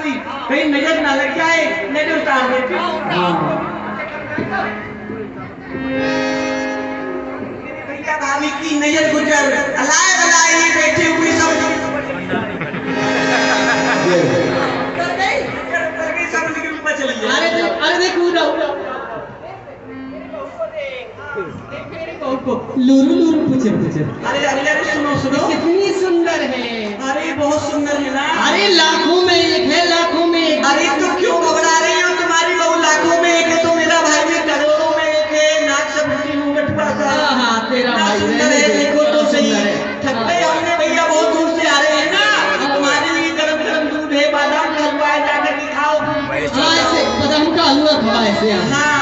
भाभी कहीं नजर ना लग जाए, नजर उतार देती हूँ। भैया भाभी की नजर गुजर अलाए बलाए ये बैठे हुए सब समझ के ऊपर चली गई। अरे देख लूरू लूरू पूछे पूछे। अरे अरे अरे सुनो सुनो, कितनी सुंदर है। अरे बहुत सुंदर है ना। अरे लाखों में एक है, लाखों में एक। अरे तो क्यों घबरा रही हो, तुम्हारी बहू लाखों में एक है तो मेरा भाई भी करोड़ों में एक है। नाक सब मुंह सा तेरा भाई सुंदर है, देखो तो सही। थक गए हमने भैया, बहुत दूर से आ रहे हैं ना। तुम्हारे लिए गरम गरम दूध है, बादाम का हलवा है, जाकर के खाओ। ऐसे बादाम का हलवा खाओ ऐसे। हाँ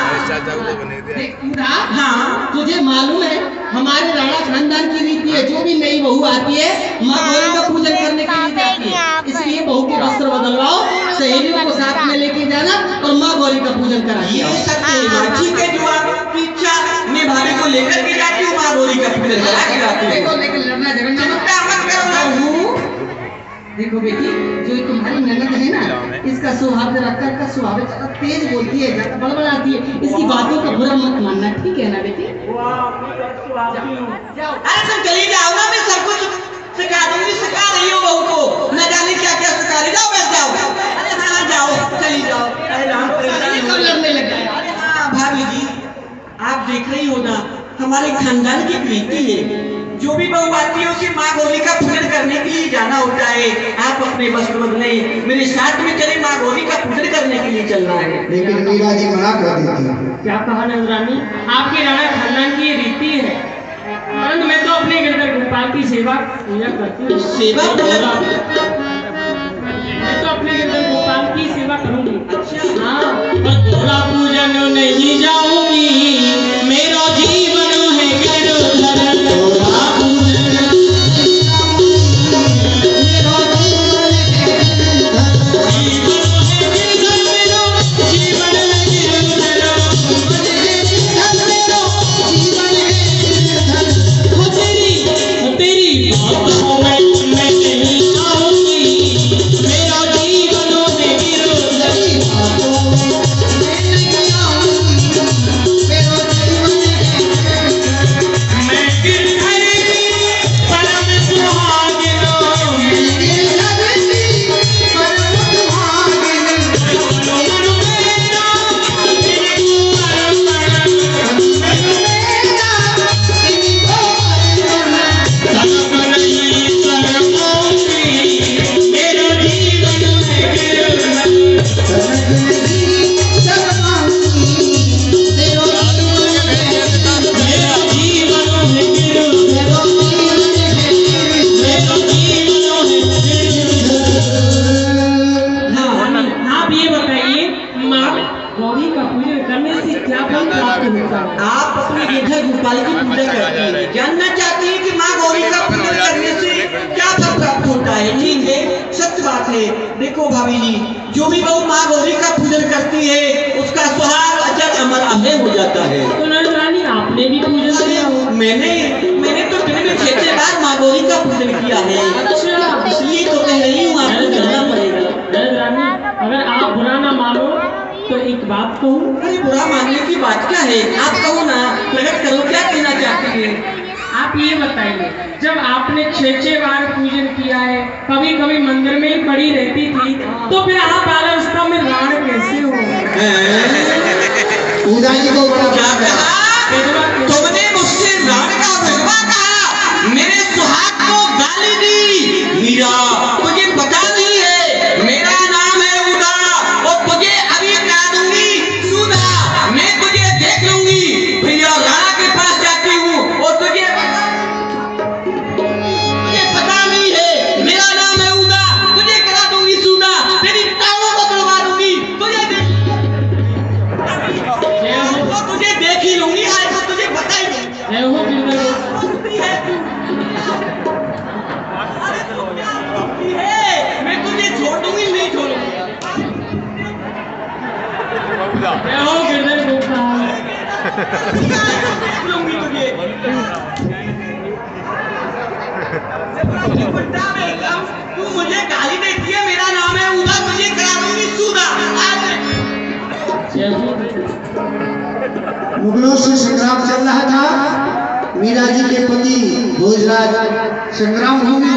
हाँ, तुझे मालूम है हमारे राणा खानदान की रीति है, जो भी नई बहू आती है माँ गौरी का पूजन करने के लिए जाती है। इसलिए बहू के वस्त्र बदलवाओ, सहेलियों को साथ में लेके जाना और माँ गौरी का पूजन कराइए। ये सत्य है, ठीक है। जो आपकी इच्छा मैं भाभी को लेकर के जाती हूँ, माँ गौरी का पूजन करा के जाती हूँ। लेकिन लड़ना झगड़ना देखो बेटी, जो तुम्हारी ननद है ना, इसका स्वभाव रखकर का स्वभाव ज्यादा तेज बोलती है, ज्यादा बड़बड़ाती है। इसकी बातों का बुरा मत मानना, ठीक है ना बेटी? अरे तुम चली जाओ ना, मैं सब कुछ सिखा दूंगी। सिखा रही हो बहू को, न जाने क्या क्या सिखा रही। जाओ बैठ जाओ। अरे हाँ जाओ, चली जाओ। अरे राम कब लड़ने लग गए? अरे हाँ भाभी जी, आप देख रही हो ना, हमारे खानदान की रीति है, जो भी बहू आती है उसे माँ गौरी का पूजन करने के लिए जाना होता है। आप अपने वस्त्र बदले मेरे साथ में चले, माँ गौरी का पूजन करने के लिए चलना है। लेकिन मीरा जी मना कर देती। क्या कहा नंदरानी? आपके राणा खानदान की ये रीति है, परंतु मैं तो अपने गिरधर गोपाल की सेवा पूजा करती हूँ। सेवा मैं तो अपने गिरधर गोपाल की सेवा करूंगी। अच्छा हाँ, पर थोड़ा पूजन नहीं जाऊंगी, मेरा जीवन है गिरधर। थोड़ा पूजन आप अपने गिरधर गोपाल की पूजा करती हैं, जानना चाहती हैं कि माँ गौरी का पूजन करने से क्या फल प्राप्त होता है। ठीक है, सत्य बात है। देखो भाभी जी, जो भी बहू माँ गौरी का पूजन करती है उसका सुहाग अचल अमर अमर हो जाता है। तो नंदरानी आपने भी पूजन किया हो? मैंने तो दिन में 6 बार माँ गौरी का पूजन किया है, इसलिए तो कह रही हूँ आपको करना पड़ेगा। नंदरानी, अगर आप बुरा ना मानो तो एक बात कहूँ। अरे बुरा मानने की बात क्या है, आप कहो ना, प्रकट करो, क्या कहना चाहती हैं? आप ये बताइए, जब आपने 6 बार पूजन किया है, कभी कभी मंदिर में ही पड़ी रहती थी, तो फिर आप बालावस्था में राण कैसे हो? पूजा जी को बड़ा क्या कहा? तुमने मुझसे राण का विधवा कहा, मेरे सुहाग को गाली दी। मीरा, तुझे पता नहीं है मेरा नाम है उदा, और तुझे अभी करा दूंगी सुधा। मैं तुझे देख लूंगी, भैया राणा के पास जाती हूँ और तुझे पता नहीं है मेरा नाम है उदा, तुझे करा दूंगी सुधा, तेरी टांगों को तोड़वा दूंगी, तुझे देख ही लूंगी। आज तो तुझे पता ही नहीं है। अरे तू क्या बोलती है? मैं तुझे छोड़ दूंगी, नहीं छोड़ूंगी। गिरधर गोपाल, देख लूंगी तुझे। बड्डा में काम, तू मुझे गाली देती है, मेरा नाम है उदा, तुझे करा दूंगी सूदा। मुगलों से संग्राम चल रहा था। मीरा जी के पति भोजराज संग्राम भूमि